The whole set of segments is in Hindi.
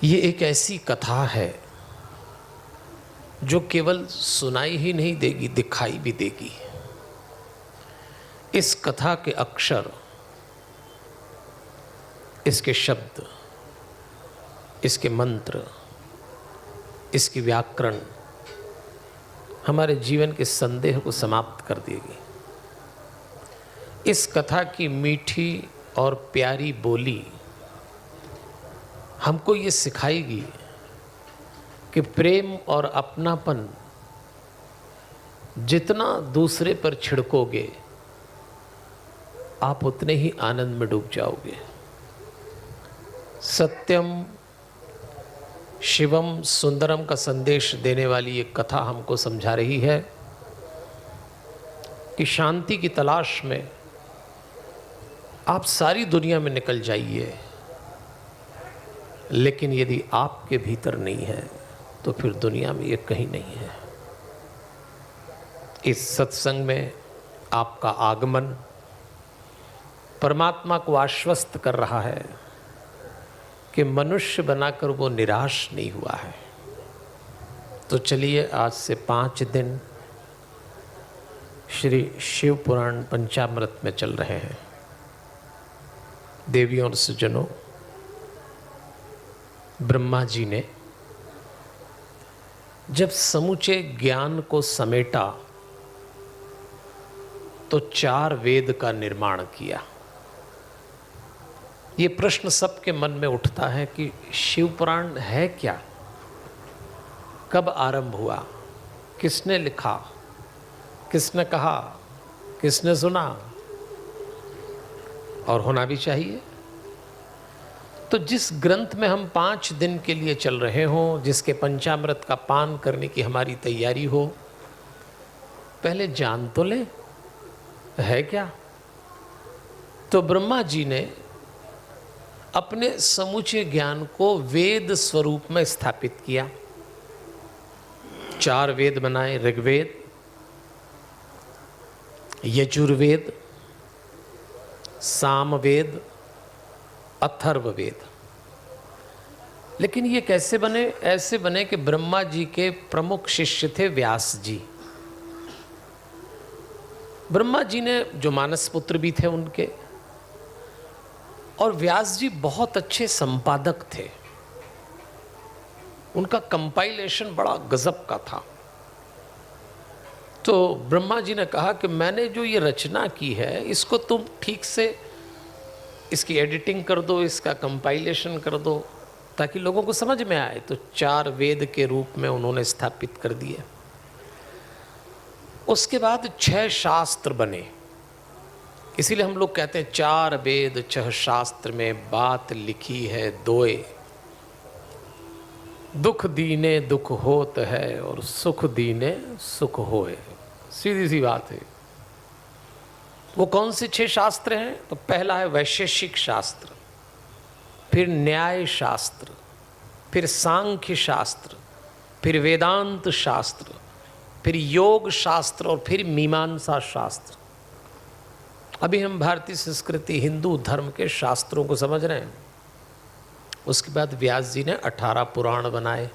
ये एक ऐसी कथा है जो केवल सुनाई ही नहीं देगी, दिखाई भी देगी। इस कथा के अक्षर, इसके शब्द, इसके मंत्र, इसकी व्याकरण हमारे जीवन के संदेह को समाप्त कर देगी। इस कथा की मीठी और प्यारी बोली हमको ये सिखाएगी कि प्रेम और अपनापन जितना दूसरे पर छिड़कोगे आप उतने ही आनंद में डूब जाओगे। सत्यम शिवम सुंदरम का संदेश देने वाली ये कथा हमको समझा रही है कि शांति की तलाश में आप सारी दुनिया में निकल जाइए, लेकिन यदि आपके भीतर नहीं है तो फिर दुनिया में ये कहीं नहीं है। इस सत्संग में आपका आगमन परमात्मा को आश्वस्त कर रहा है कि मनुष्य बनाकर वो निराश नहीं हुआ है। तो चलिए आज से 5 दिन श्री शिव पुराण पंचामृत में चल रहे हैं। देवियों और सज्जनों, ब्रह्मा जी ने जब समूचे ज्ञान को समेटा तो 4 वेद का निर्माण किया। ये प्रश्न सबके मन में उठता है कि शिव पुराण है क्या, कब आरंभ हुआ, किसने लिखा, किसने कहा, किसने सुना, और होना भी चाहिए। तो जिस ग्रंथ में हम 5 दिन के लिए चल रहे हों, जिसके पंचामृत का पान करने की हमारी तैयारी हो, पहले जान तो ले है क्या। तो ब्रह्मा जी ने अपने समूचे ज्ञान को वेद स्वरूप में स्थापित किया। 4 वेद बनाए, ऋग्वेद, यजुर्वेद, सामवेद, अथर्ववेद। लेकिन ये कैसे बने? ऐसे बने कि ब्रह्मा जी के प्रमुख शिष्य थे व्यास जी। ब्रह्मा जी ने जो मानस पुत्र भी थे उनके, और व्यास जी बहुत अच्छे संपादक थे। उनका कंपाइलेशन बड़ा गजब का था। तो ब्रह्मा जी ने कहा कि मैंने जो ये रचना की है इसको तुम ठीक से इसकी एडिटिंग कर दो, इसका कंपाइलेशन कर दो ताकि लोगों को समझ में आए। तो 4 वेद के रूप में उन्होंने स्थापित कर दिए। उसके बाद 6 शास्त्र बने। इसीलिए हम लोग कहते हैं 4 वेद 6 शास्त्र में बात लिखी है दोए। दुख दीने दुख होत है और सुख दीने सुख होए। सीधी सी बात है। वो कौन से 6 शास्त्र हैं? तो पहला है वैशेषिक शास्त्र, फिर न्याय शास्त्र, फिर सांख्य शास्त्र, फिर वेदांत शास्त्र, फिर योग शास्त्र और फिर मीमांसा शास्त्र। अभी हम भारतीय संस्कृति हिंदू धर्म के शास्त्रों को समझ रहे हैं। उसके बाद व्यास जी ने 18 पुराण बनाए।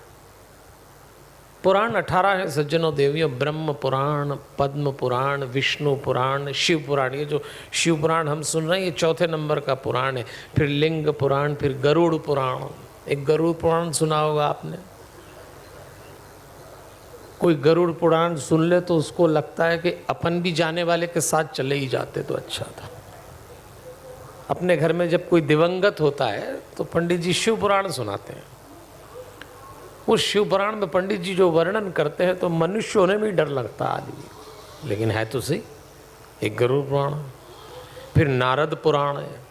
पुराण 18 है सज्जनों देवियों। ब्रह्म पुराण, पद्म पुराण, विष्णु पुराण, शिव पुराण। ये जो शिव पुराण हम सुन रहे हैं ये 4थे नंबर का पुराण है। फिर लिंग पुराण, फिर गरुड़ पुराण। एक गरुड़ पुराण सुना होगा आपने। कोई गरुड़ पुराण सुन ले तो उसको लगता है कि अपन भी जाने वाले के साथ चले ही जाते तो अच्छा था। अपने घर में जब कोई दिवंगत होता है तो पंडित जी शिव पुराण सुनाते हैं। उस शिव पुराण में पंडित जी जो वर्णन करते हैं तो मनुष्य होने में ही डर लगता है आदमी, लेकिन है तो सही। एक गरुड़ पुराण, फिर नारद पुराण है,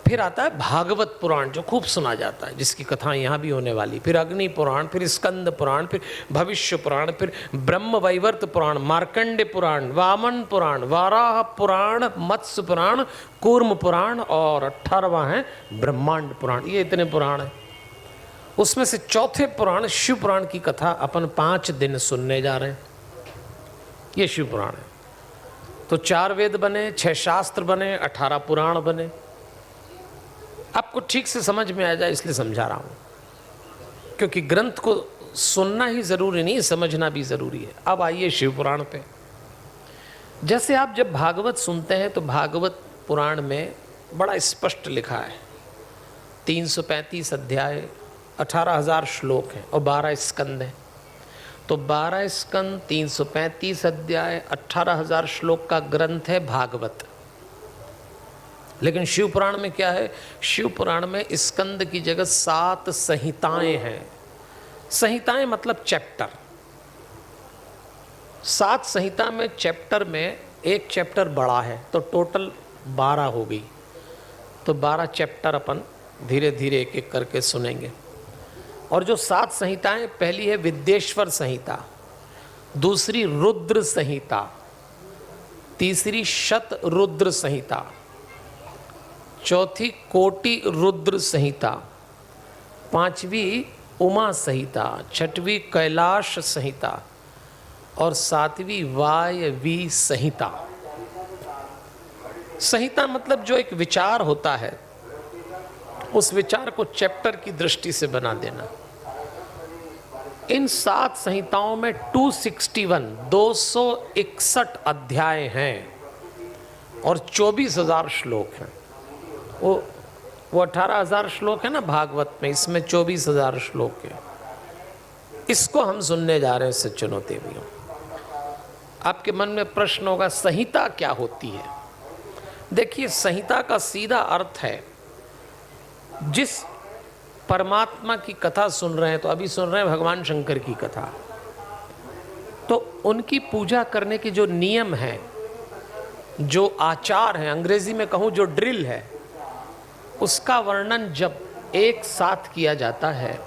फिर आता है भागवत पुराण जो खूब सुना जाता है, जिसकी कथाएं यहाँ भी होने वाली। फिर अग्नि पुराण, फिर स्कंद पुराण, फिर भविष्य पुराण, फिर ब्रह्म वैवर्त पुराण, मार्कंडे पुराण, वामन पुराण, वाराह पुराण, मत्स्य पुराण, कूर्म पुराण और 18वां है ब्रह्मांड पुराण। ये इतने पुराण हैं। उसमें से 4थे पुराण शिव पुराण की कथा अपन 5 दिन सुनने जा रहे हैं। ये शिव पुराण है। तो 4 वेद बने, 6 शास्त्र बने, 18 पुराण बने। आपको ठीक से समझ में आ जाए इसलिए समझा रहा हूँ, क्योंकि ग्रंथ को सुनना ही जरूरी नहीं, समझना भी जरूरी है। अब आइए शिव पुराण पे। जैसे आप जब भागवत सुनते हैं तो भागवत पुराण में बड़ा स्पष्ट लिखा है, 335 अध्याय, 18,000 श्लोक हैं और 12 स्कंद हैं। तो 12 स्कंद, 335 अध्याय, 18,000 श्लोक का ग्रंथ है भागवत। लेकिन शिव पुराण में क्या है? शिव पुराण में स्कंद की जगह 7 संहिताएं हैं। संहिताएं मतलब चैप्टर। 7 संहिता में चैप्टर में एक चैप्टर बड़ा है तो टोटल 12 हो गई। तो 12 चैप्टर अपन धीरे धीरे एक एक करके सुनेंगे। और जो 7 संहिताएं, पहली है विद्येश्वर संहिता, दूसरी रुद्र संहिता, तीसरी शत रुद्र संहिता, चौथी कोटि रुद्र संहिता, पांचवी उमा संहिता, छठवीं कैलाश संहिता और 7वीं वायवी संहिता। संहिता मतलब जो एक विचार होता है, उस विचार को चैप्टर की दृष्टि से बना देना। इन 7 संहिताओं में 261 अध्याय हैं और 24,000 श्लोक हैं। वो 18,000 श्लोक है ना भागवत में, इसमें 24,000 श्लोक है। इसको हम सुनने जा रहे हैं सज्जनों देवियों। आपके मन में प्रश्न होगा, संहिता क्या होती है? देखिए, संहिता का सीधा अर्थ है, जिस परमात्मा की कथा सुन रहे हैं, तो अभी सुन रहे हैं भगवान शंकर की कथा, तो उनकी पूजा करने के जो नियम हैं, जो आचार हैं, अंग्रेजी में कहूँ जो ड्रिल है, उसका वर्णन जब एक साथ किया जाता है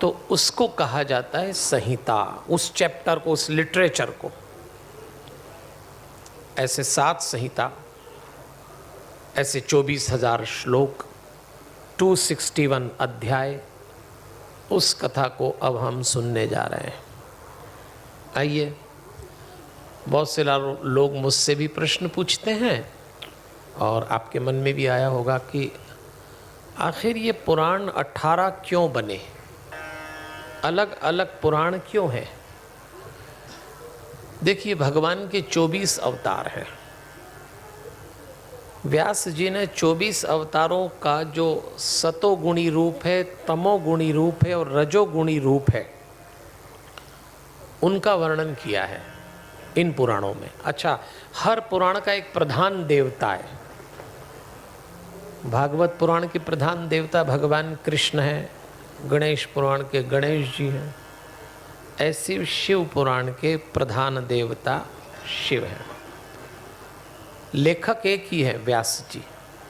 तो उसको कहा जाता है संहिता। उस चैप्टर को, उस लिटरेचर को। ऐसे 7 संहिता, ऐसे 24,000 श्लोक, 261 अध्याय, उस कथा को अब हम सुनने जा रहे हैं। आइए, बहुत से लोग मुझसे भी प्रश्न पूछते हैं और आपके मन में भी आया होगा कि आखिर ये पुराण 18 क्यों बने, अलग अलग पुराण क्यों हैं? देखिए, भगवान के 24 अवतार हैं। व्यास जी ने 24 अवतारों का जो सतोगुणी रूप है, तमोगुणी रूप है और रजोगुणी रूप है, उनका वर्णन किया है इन पुराणों में। अच्छा, हर पुराण का एक प्रधान देवता है। भागवत पुराण के प्रधान देवता भगवान कृष्ण हैं, गणेश पुराण के गणेश जी हैं। ऐसे शिव पुराण के प्रधान देवता शिव हैं। लेखक एक ही है, व्यास जी।